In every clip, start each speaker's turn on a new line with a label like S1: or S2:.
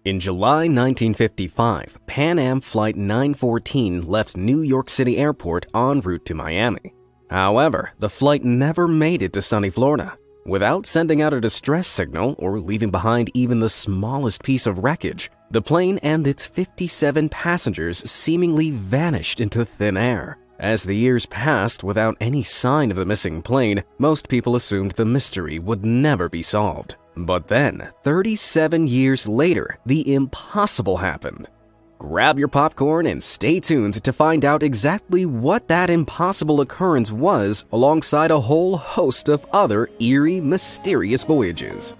S1: In July 1955, Pan Am Flight 914 left New York City Airport en route to Miami. However, the flight never made it to sunny Florida. Without sending out a distress signal or leaving behind even the smallest piece of wreckage, the plane and its 57 passengers seemingly vanished into thin air. As the years passed without any sign of the missing plane, most people assumed the mystery would never be solved. But then, 37 years later, the impossible happened. Grab your popcorn and stay tuned to find out exactly what that impossible occurrence was, alongside a whole host of other eerie, mysterious voyages.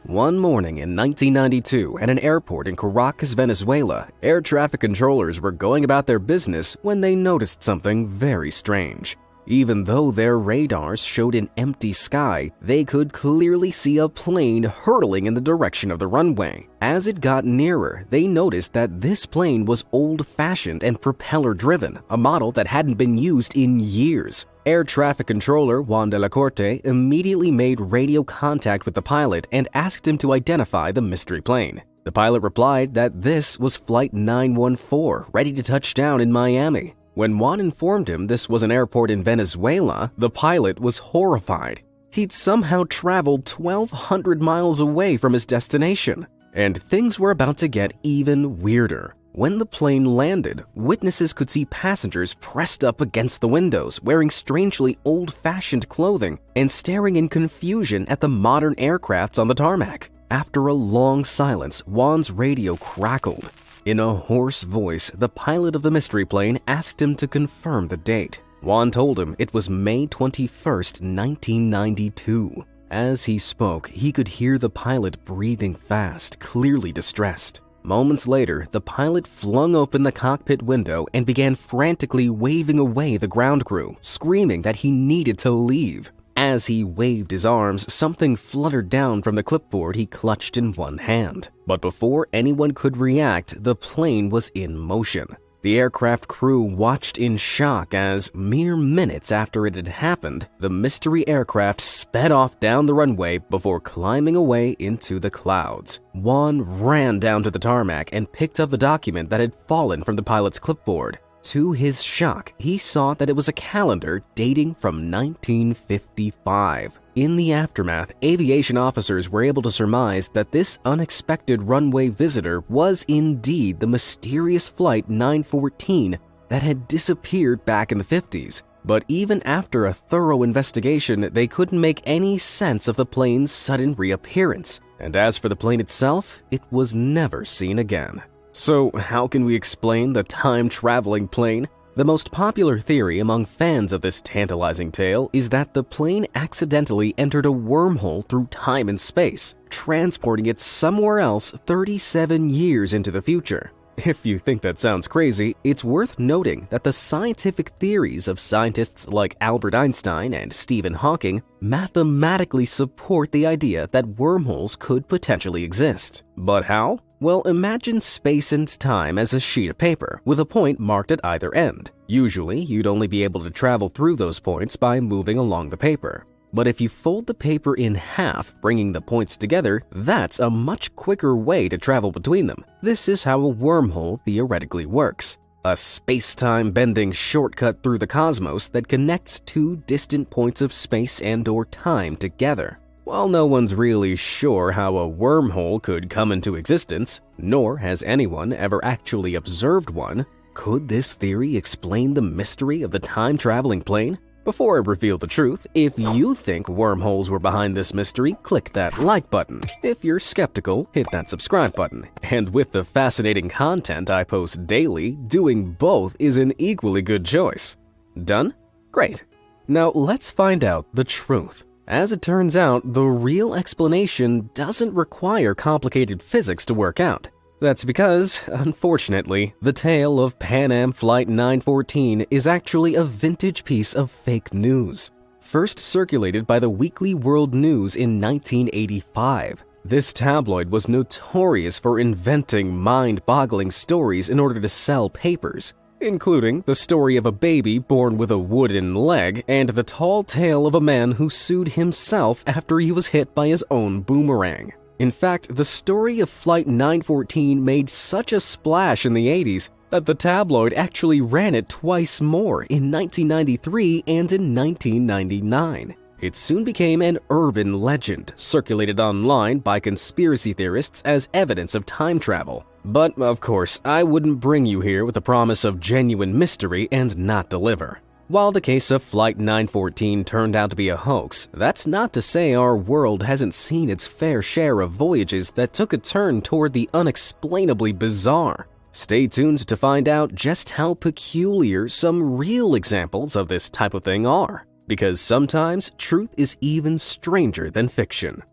S1: One morning in 1992, at an airport in Caracas, Venezuela, air traffic controllers were going about their business when they noticed something very strange. Even though their radars showed an empty sky, they could clearly see a plane hurtling in the direction of the runway. As it got nearer, they noticed that this plane was old-fashioned and propeller-driven, a model that hadn't been used in years. Air traffic controller Juan de la Corte immediately made radio contact with the pilot and asked him to identify the mystery plane. The pilot replied that this was Flight 914, ready to touch down in Miami. When Juan informed him this was an airport in Venezuela, the pilot was horrified. He'd somehow traveled 1,200 miles away from his destination. And things were about to get even weirder. When the plane landed, witnesses could see passengers pressed up against the windows, wearing strangely old-fashioned clothing and staring in confusion at the modern aircrafts on the tarmac. After a long silence, Juan's radio crackled. In a hoarse voice, the pilot of the mystery plane asked him to confirm the date. Juan told him it was May 21st, 1992. As he spoke, he could hear the pilot breathing fast, clearly distressed. Moments later, the pilot flung open the cockpit window and began frantically waving away the ground crew, screaming that he needed to leave. As he waved his arms, something fluttered down from the clipboard he clutched in one hand. But before anyone could react, the plane was in motion. The aircraft crew watched in shock as, mere minutes after it had happened, the mystery aircraft sped off down the runway before climbing away into the clouds. Juan ran down to the tarmac and picked up the document that had fallen from the pilot's clipboard. To his shock, he saw that it was a calendar dating from 1955. In the aftermath, aviation officers were able to surmise that this unexpected runway visitor was indeed the mysterious Flight 914 that had disappeared back in the 50s. But even after a thorough investigation, they couldn't make any sense of the plane's sudden reappearance. And as for the plane itself, it was never seen again. So, how can we explain the time-traveling plane? The most popular theory among fans of this tantalizing tale is that the plane accidentally entered a wormhole through time and space, transporting it somewhere else 37 years into the future. If you think that sounds crazy, it's worth noting that the scientific theories of scientists like Albert Einstein and Stephen Hawking mathematically support the idea that wormholes could potentially exist. But how? Well, imagine space and time as a sheet of paper with a point marked at either end. Usually, you'd only be able to travel through those points by moving along the paper. But if you fold the paper in half, bringing the points together, that's a much quicker way to travel between them. This is how a wormhole theoretically works. A space-time bending shortcut through the cosmos that connects two distant points of space and/or time together. While no one's really sure how a wormhole could come into existence, nor has anyone ever actually observed one, could this theory explain the mystery of the time-traveling plane? Before I reveal the truth, if you think wormholes were behind this mystery, click that like button. If you're skeptical, hit that subscribe button. And with the fascinating content I post daily, doing both is an equally good choice. Done? Great. Now let's find out the truth. As it turns out, the real explanation doesn't require complicated physics to work out. That's because, unfortunately, the tale of Pan Am Flight 914 is actually a vintage piece of fake news. First circulated by the Weekly World News in 1985, this tabloid was notorious for inventing mind-boggling stories in order to sell papers. including the story of a baby born with a wooden leg and the tall tale of a man who sued himself after he was hit by his own boomerang. In fact, the story of Flight 914 made such a splash in the 80s that the tabloid actually ran it twice more in 1993 and in 1999. It soon became an urban legend, circulated online by conspiracy theorists as evidence of time travel. But, of course, I wouldn't bring you here with the promise of genuine mystery and not deliver. While the case of Flight 914 turned out to be a hoax, that's not to say our world hasn't seen its fair share of voyages that took a turn toward the unexplainably bizarre. Stay tuned to find out just how peculiar some real examples of this type of thing are, because sometimes truth is even stranger than fiction.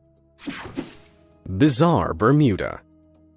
S1: Bizarre Bermuda.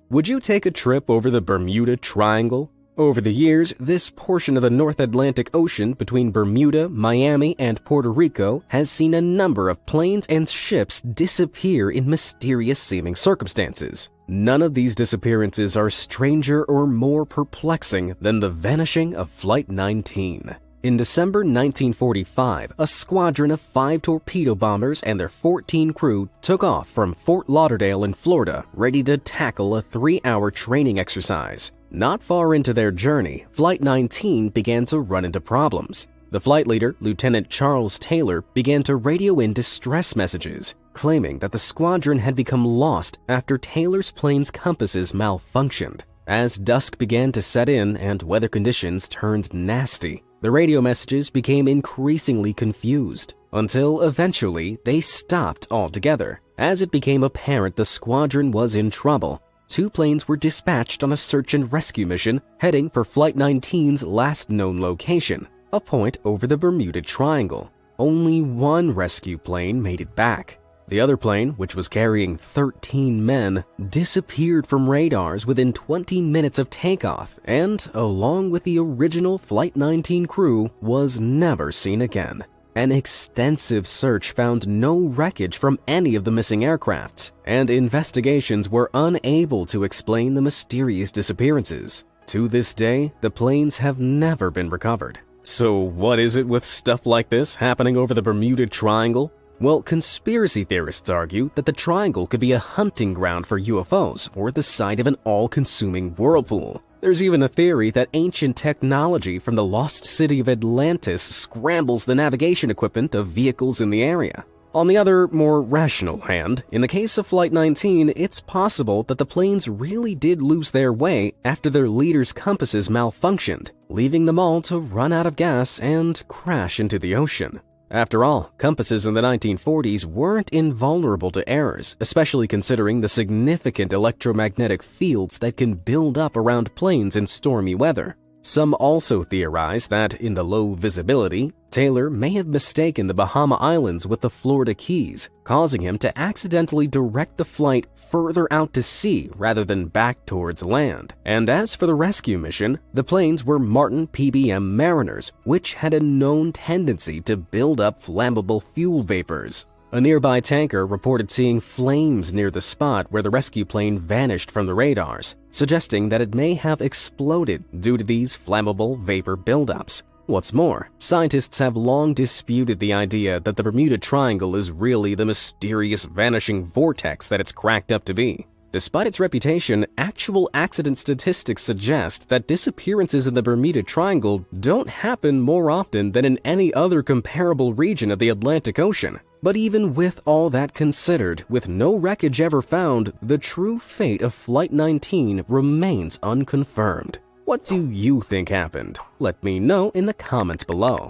S1: Would you take a trip over the Bermuda Triangle? Over the years, this portion of the North Atlantic Ocean between Bermuda, Miami, and Puerto Rico has seen a number of planes and ships disappear in mysterious-seeming circumstances. None of these disappearances are stranger or more perplexing than the vanishing of Flight 19. In December 1945, a squadron of 5 torpedo bombers and their 14 crew took off from Fort Lauderdale in Florida, ready to tackle a 3-hour training exercise. Not far into their journey, Flight 19 began to run into problems. The flight leader, Lieutenant Charles Taylor, began to radio in distress messages, claiming that the squadron had become lost after Taylor's plane's compasses malfunctioned. As dusk began to set in and weather conditions turned nasty, the radio messages became increasingly confused, until eventually they stopped altogether. As it became apparent the squadron was in trouble, 2 planes were dispatched on a search and rescue mission heading for Flight 19's last known location, a point over the Bermuda Triangle. Only 1 rescue plane made it back. The other plane, which was carrying 13 men, disappeared from radars within 20 minutes of takeoff and, along with the original Flight 19 crew, was never seen again. An extensive search found no wreckage from any of the missing aircrafts, and investigations were unable to explain the mysterious disappearances. To this day, the planes have never been recovered. So what is it with stuff like this happening over the Bermuda Triangle? Well, conspiracy theorists argue that the triangle could be a hunting ground for UFOs or the site of an all-consuming whirlpool. There's even a theory that ancient technology from the lost city of Atlantis scrambles the navigation equipment of vehicles in the area. On the other, more rational hand, in the case of Flight 19, it's possible that the planes really did lose their way after their leader's compasses malfunctioned, leaving them all to run out of gas and crash into the ocean. After all, compasses in the 1940s weren't invulnerable to errors, especially considering the significant electromagnetic fields that can build up around planes in stormy weather. Some also theorize that, in the low visibility, Taylor may have mistaken the Bahama Islands with the Florida Keys, causing him to accidentally direct the flight further out to sea rather than back towards land. And as for the rescue mission, the planes were Martin PBM Mariners, which had a known tendency to build up flammable fuel vapors. A nearby tanker reported seeing flames near the spot where the rescue plane vanished from the radars, suggesting that it may have exploded due to these flammable vapor buildups. What's more, scientists have long disputed the idea that the Bermuda Triangle is really the mysterious vanishing vortex that it's cracked up to be. Despite its reputation, actual accident statistics suggest that disappearances in the Bermuda Triangle don't happen more often than in any other comparable region of the Atlantic Ocean. But even with all that considered, with no wreckage ever found, the true fate of Flight 19 remains unconfirmed. What do you think happened? Let me know in the comments below.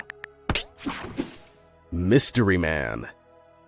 S1: Mystery Man.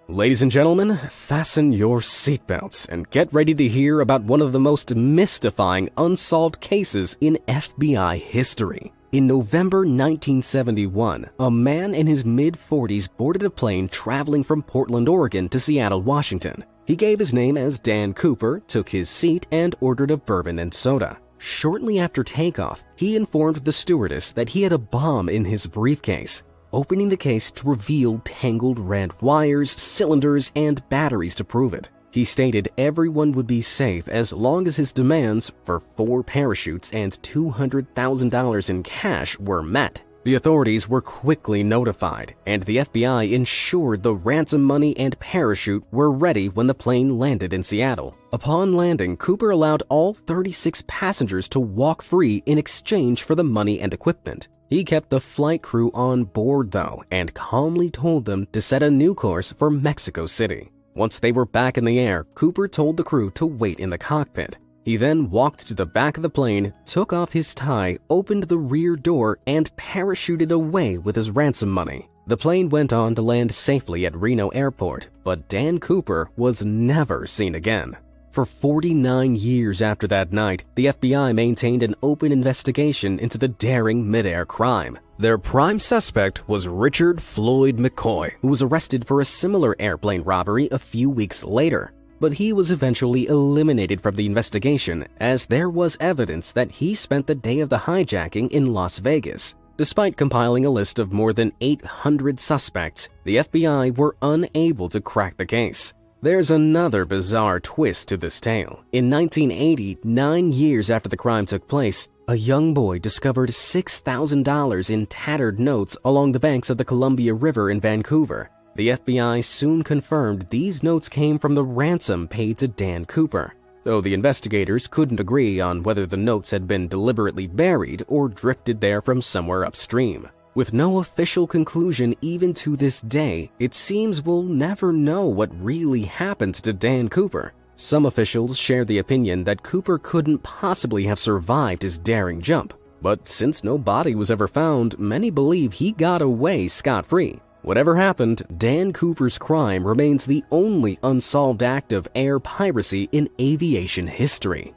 S1: Ladies and gentlemen, fasten your seatbelts and get ready to hear about one of the most mystifying unsolved cases in FBI history. In November 1971, a man in his mid-40s boarded a plane traveling from Portland, Oregon to Seattle, Washington. He gave his name as Dan Cooper, took his seat, and ordered a bourbon and soda. Shortly after takeoff, he informed the stewardess that he had a bomb in his briefcase, opening the case to reveal tangled red wires, cylinders, and batteries to prove it. He stated everyone would be safe as long as his demands for 4 parachutes and $200,000 in cash were met. The authorities were quickly notified, and the FBI ensured the ransom money and parachute were ready when the plane landed in Seattle. Upon landing, Cooper allowed all 36 passengers to walk free in exchange for the money and equipment. He kept the flight crew on board, though, and calmly told them to set a new course for Mexico City. Once they were back in the air, Cooper told the crew to wait in the cockpit. He then walked to the back of the plane, took off his tie, opened the rear door, and parachuted away with his ransom money. The plane went on to land safely at Reno Airport, but Dan Cooper was never seen again. For 49 years after that night, the FBI maintained an open investigation into the daring mid-air crime. Their prime suspect was Richard Floyd McCoy, who was arrested for a similar airplane robbery a few weeks later. But he was eventually eliminated from the investigation as there was evidence that he spent the day of the hijacking in Las Vegas. Despite compiling a list of more than 800 suspects, the FBI were unable to crack the case. There's another bizarre twist to this tale. In 1980, 9 years after the crime took place, a young boy discovered $6,000 in tattered notes along the banks of the Columbia River in Vancouver. The FBI soon confirmed these notes came from the ransom paid to Dan Cooper, though the investigators couldn't agree on whether the notes had been deliberately buried or drifted there from somewhere upstream. With no official conclusion even to this day, it seems we'll never know what really happened to Dan Cooper. Some officials share the opinion that Cooper couldn't possibly have survived his daring jump, but since no body was ever found, many believe he got away scot-free. Whatever happened, Dan Cooper's crime remains the only unsolved act of air piracy in aviation history.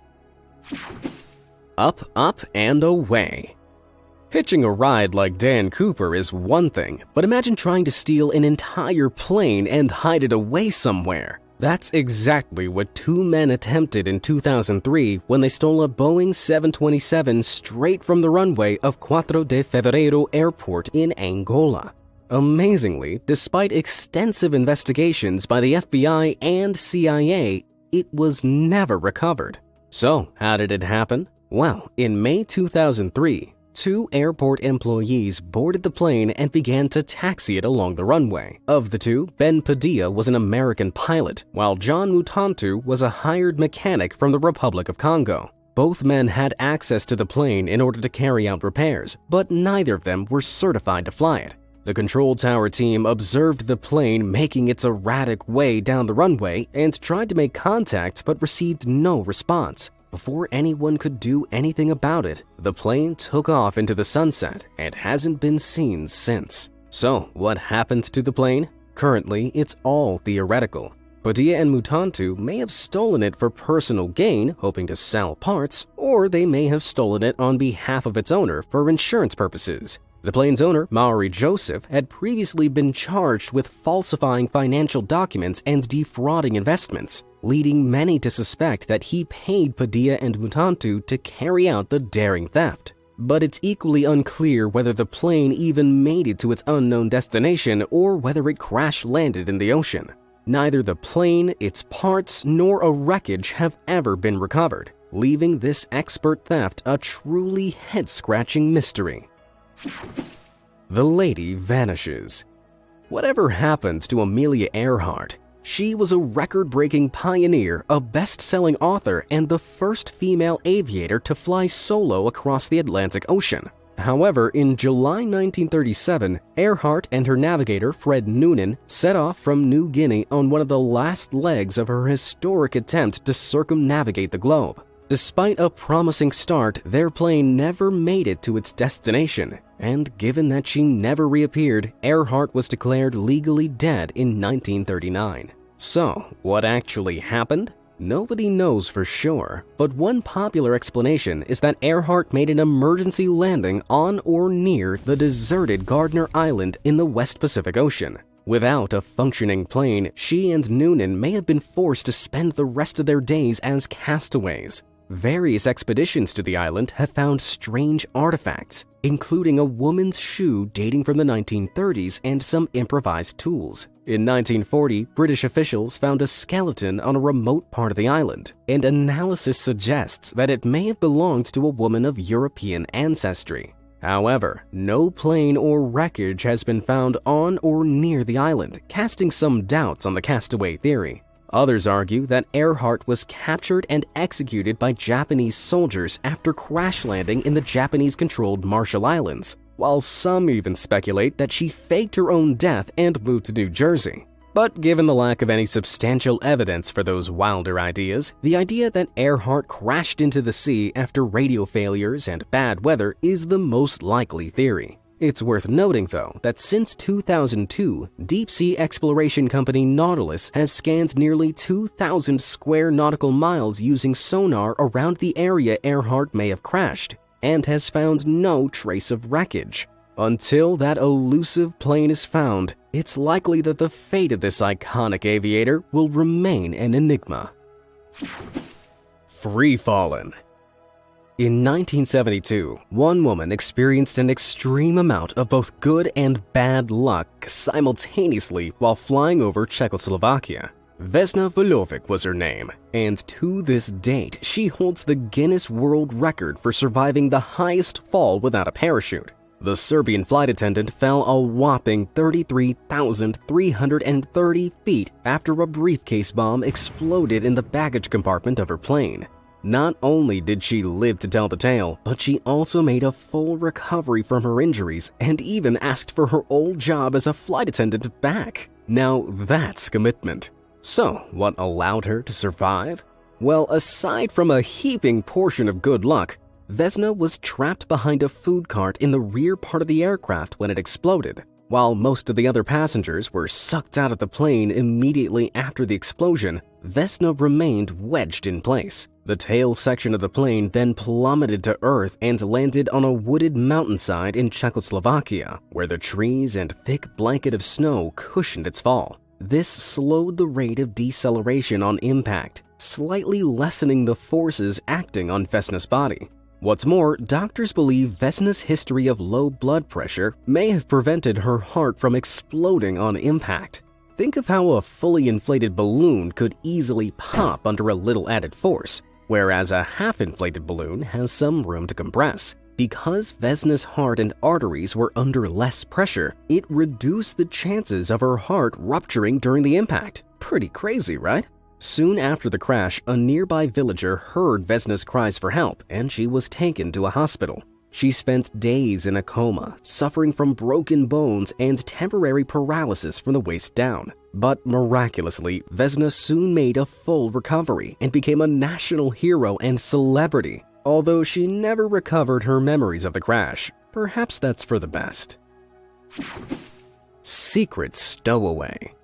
S1: Up, up, and away. Hitching a ride like Dan Cooper is one thing, but imagine trying to steal an entire plane and hide it away somewhere. That's exactly what 2 men attempted in 2003 when they stole a Boeing 727 straight from the runway of 4 de Fevereiro Airport in Angola. Amazingly, despite extensive investigations by the FBI and CIA, it was never recovered. So, how did it happen? Well, in May 2003, 2 airport employees boarded the plane and began to taxi it along the runway. Of the 2, Ben Padilla was an American pilot, while John Mutantu was a hired mechanic from the Republic of Congo. Both men had access to the plane in order to carry out repairs, but neither of them were certified to fly it. The control tower team observed the plane making its erratic way down the runway and tried to make contact but received no response. Before anyone could do anything about it, the plane took off into the sunset and hasn't been seen since. So, what happened to the plane? Currently, it's all theoretical. Padilla and Mutantu may have stolen it for personal gain, hoping to sell parts, or they may have stolen it on behalf of its owner for insurance purposes. The plane's owner, Maori Joseph, had previously been charged with falsifying financial documents and defrauding investments, leading many to suspect that he paid Padilla and Mutantu to carry out the daring theft. But it's equally unclear whether the plane even made it to its unknown destination or whether it crash-landed in the ocean. Neither the plane, its parts, nor a wreckage have ever been recovered, leaving this expert theft a truly head-scratching mystery. The lady vanishes. Whatever happened to Amelia Earhart? She was a record-breaking pioneer, a best-selling author, and the first female aviator to fly solo across the Atlantic Ocean. However, in July 1937, Earhart and her navigator, Fred Noonan, set off from New Guinea on one of the last legs of her historic attempt to circumnavigate the globe. Despite a promising start, their plane never made it to its destination, and given that she never reappeared, Earhart was declared legally dead in 1939. So, what actually happened? Nobody knows for sure, but one popular explanation is that Earhart made an emergency landing on or near the deserted Gardner Island in the West Pacific Ocean. Without a functioning plane, she and Noonan may have been forced to spend the rest of their days as castaways. Various expeditions to the island have found strange artifacts, including a woman's shoe dating from the 1930s and some improvised tools. In 1940, British officials found a skeleton on a remote part of the island, and analysis suggests that it may have belonged to a woman of European ancestry. However, no plane or wreckage has been found on or near the island, casting some doubts on the castaway theory. Others argue that Earhart was captured and executed by Japanese soldiers after crash landing in the Japanese-controlled Marshall Islands, while some even speculate that she faked her own death and moved to New Jersey. But given the lack of any substantial evidence for those wilder ideas, the idea that Earhart crashed into the sea after radio failures and bad weather is the most likely theory. It's worth noting, though, that since 2002, deep-sea exploration company Nautilus has scanned nearly 2,000 square nautical miles using sonar around the area Earhart may have crashed, and has found no trace of wreckage. Until that elusive plane is found, it's likely that the fate of this iconic aviator will remain an enigma. Free Fallen. In 1972, one woman experienced an extreme amount of both good and bad luck simultaneously while flying over Czechoslovakia. Vesna Vulovic was her name, and to this date, she holds the Guinness World Record for surviving the highest fall without a parachute. The Serbian flight attendant fell a whopping 33,330 feet after a briefcase bomb exploded in the baggage compartment of her plane. Not only did she live to tell the tale, but she also made a full recovery from her injuries and even asked for her old job as a flight attendant back. Now that's commitment. So, what allowed her to survive? Well, aside from a heaping portion of good luck, Vesna was trapped behind a food cart in the rear part of the aircraft when it exploded. While most of the other passengers were sucked out of the plane immediately after the explosion, Vesna remained wedged in place. The tail section of the plane then plummeted to earth and landed on a wooded mountainside in Czechoslovakia, where the trees and thick blanket of snow cushioned its fall. This slowed the rate of deceleration on impact, slightly lessening the forces acting on Vesna's body. What's more, doctors believe Vesna's history of low blood pressure may have prevented her heart from exploding on impact. Think of how a fully inflated balloon could easily pop under a little added force, whereas a half-inflated balloon has some room to compress. Because Vesna's heart and arteries were under less pressure, it reduced the chances of her heart rupturing during the impact. Pretty crazy, right? Soon after the crash, a nearby villager heard Vesna's cries for help, and she was taken to a hospital. She spent days in a coma, suffering from broken bones and temporary paralysis from the waist down. But miraculously, Vesna soon made a full recovery and became a national hero and celebrity. Although she never recovered her memories of the crash. Perhaps that's for the best. Secret Stowaway.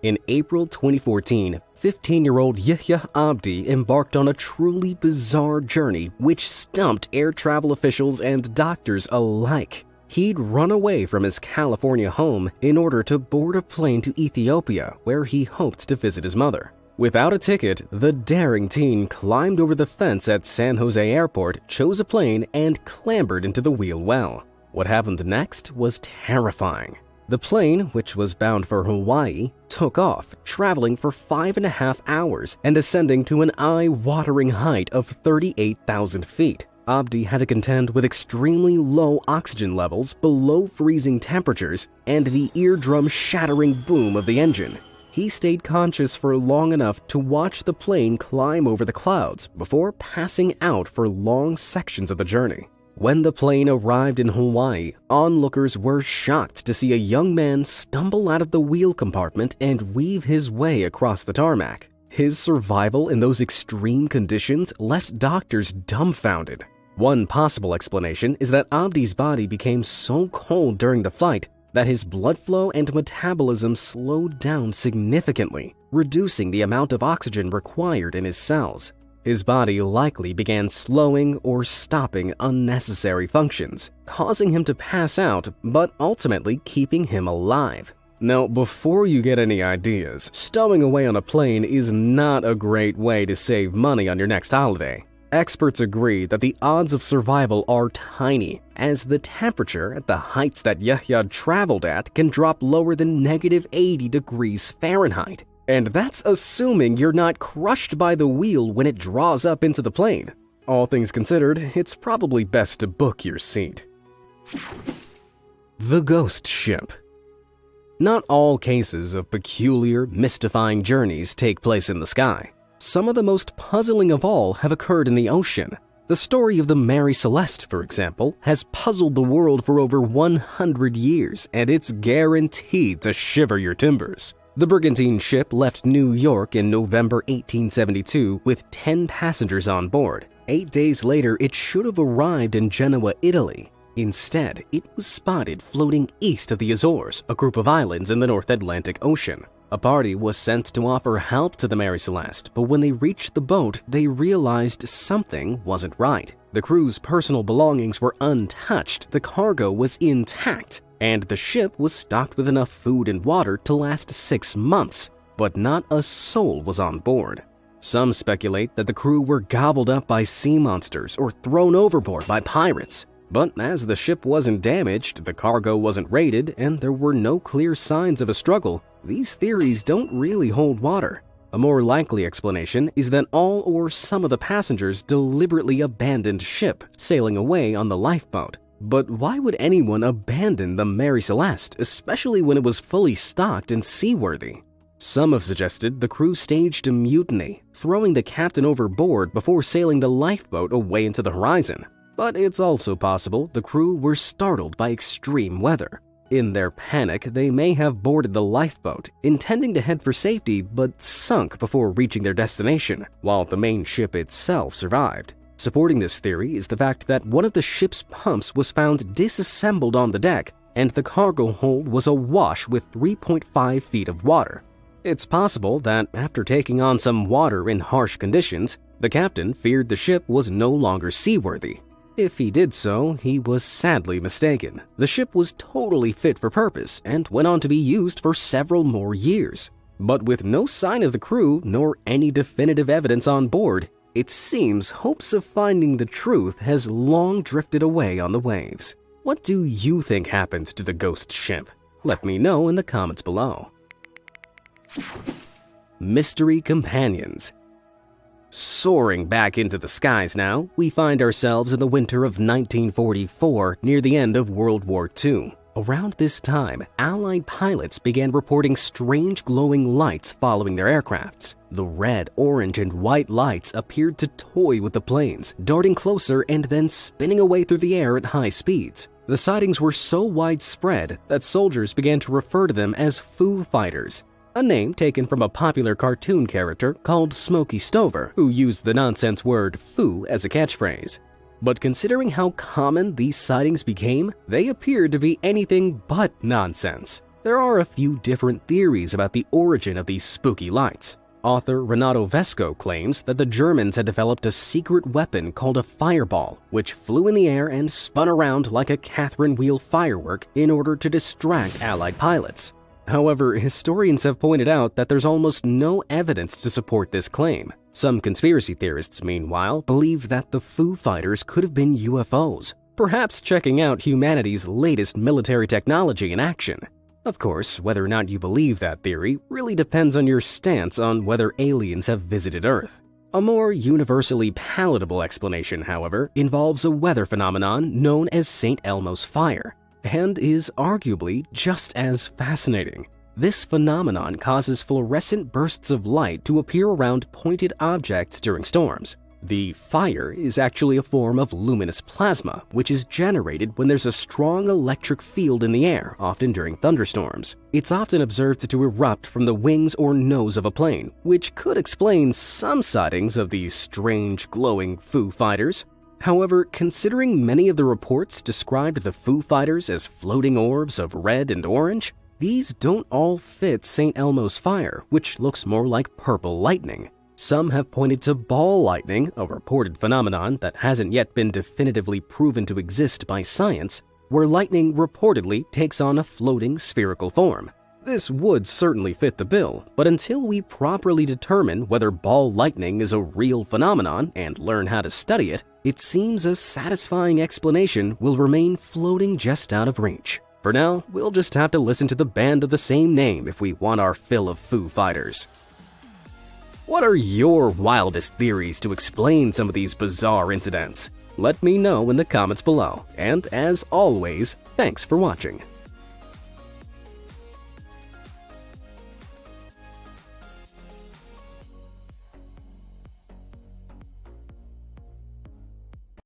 S1: In April 2014, 15-year-old Yahya Abdi embarked on a truly bizarre journey which stumped air travel officials and doctors alike. He'd run away from his California home in order to board a plane to Ethiopia, where he hoped to visit his mother. Without a ticket, the daring teen climbed over the fence at San Jose Airport, chose a plane, and clambered into the wheel well. What happened next was terrifying. The plane, which was bound for Hawaii, took off, traveling for 5.5 hours and ascending to an eye-watering height of 38,000 feet. Abdi had to contend with extremely low oxygen levels, below freezing temperatures, and the eardrum-shattering boom of the engine. He stayed conscious for long enough to watch the plane climb over the clouds before passing out for long sections of the journey. When the plane arrived in Hawaii, onlookers were shocked to see a young man stumble out of the wheel compartment and weave his way across the tarmac. His survival in those extreme conditions left doctors dumbfounded. One possible explanation is that Abdi's body became so cold during the flight that his blood flow and metabolism slowed down significantly, reducing the amount of oxygen required in his cells. His body likely began slowing or stopping unnecessary functions, causing him to pass out, but ultimately keeping him alive. Now, before you get any ideas, stowing away on a plane is not a great way to save money on your next holiday. experts agree that the odds of survival are tiny, as the temperature at the heights that Yahya traveled at can drop lower than -80 degrees Fahrenheit. And that's assuming you're not crushed by the wheel when it draws up into the plane. All things considered, it's probably best to book your seat. The Ghost Ship. Not all cases of peculiar, mystifying journeys take place in the sky. Some of the most puzzling of all have occurred in the ocean. The story of the Mary Celeste, for example, has puzzled the world for over 100 years, and it's guaranteed to shiver your timbers. The brigantine ship left New York in November 1872 with 10 passengers on board. 8 days later, it should have arrived in Genoa, Italy. Instead, it was spotted floating east of the Azores, a group of islands in the North Atlantic Ocean. A party was sent to offer help to the Mary Celeste, but when they reached the boat, they realized something wasn't right. The crew's personal belongings were untouched, the cargo was intact, and the ship was stocked with enough food and water to last 6 months, but not a soul was on board. Some speculate that the crew were gobbled up by sea monsters or thrown overboard by pirates. But as the ship wasn't damaged, the cargo wasn't raided, and there were no clear signs of a struggle, these theories don't really hold water. A more likely explanation is that all or some of the passengers deliberately abandoned ship, sailing away on the lifeboat. But why would anyone abandon the Mary Celeste, especially when it was fully stocked and seaworthy? Some have suggested the crew staged a mutiny, throwing the captain overboard before sailing the lifeboat away into the horizon. But it's also possible the crew were startled by extreme weather. In their panic, they may have boarded the lifeboat, intending to head for safety but sunk before reaching their destination, while the main ship itself survived. Supporting this theory is the fact that one of the ship's pumps was found disassembled on the deck, and the cargo hold was awash with 3.5 feet of water. It's possible that after taking on some water in harsh conditions, the captain feared the ship was no longer seaworthy. If he did so, he was sadly mistaken. The ship was totally fit for purpose and went on to be used for several more years. But with no sign of the crew nor any definitive evidence on board, it seems hopes of finding the truth has long drifted away on the waves. What do you think happened to the ghost ship? Let me know in the comments below. Mystery Companions. Soaring back into the skies now, we find ourselves in the winter of 1944 near the end of World War II. Around this time, Allied pilots began reporting strange glowing lights following their aircrafts. The red, orange, and white lights appeared to toy with the planes, darting closer and then spinning away through the air at high speeds. The sightings were so widespread that soldiers began to refer to them as Foo Fighters, a name taken from a popular cartoon character called Smokey Stover, who used the nonsense word "foo" as a catchphrase. But considering how common these sightings became, they appeared to be anything but nonsense. There are a few different theories about the origin of these spooky lights. Author Renato Vesco claims that the Germans had developed a secret weapon called a fireball, which flew in the air and spun around like a Catherine wheel firework in order to distract Allied pilots. However, historians have pointed out that there's almost no evidence to support this claim. Some conspiracy theorists, meanwhile, believe that the Foo Fighters could have been UFOs, perhaps checking out humanity's latest military technology in action. Of course, whether or not you believe that theory really depends on your stance on whether aliens have visited Earth. A more universally palatable explanation, however, involves a weather phenomenon known as St. Elmo's Fire, and is arguably just as fascinating. This phenomenon causes fluorescent bursts of light to appear around pointed objects during storms. The fire is actually a form of luminous plasma, which is generated when there's a strong electric field in the air, often during thunderstorms. It's often observed to erupt from the wings or nose of a plane, which could explain some sightings of these strange glowing Foo Fighters. However, considering many of the reports described the Foo Fighters as floating orbs of red and orange, these don't all fit St. Elmo's Fire, which looks more like purple lightning. Some have pointed to ball lightning, a reported phenomenon that hasn't yet been definitively proven to exist by science, where lightning reportedly takes on a floating spherical form. This would certainly fit the bill, but until we properly determine whether ball lightning is a real phenomenon and learn how to study it, it seems a satisfying explanation will remain floating just out of reach. For now, we'll just have to listen to the band of the same name if we want our fill of Foo Fighters. What are your wildest theories to explain some of these bizarre incidents? Let me know in the comments below, and as always, thanks for watching.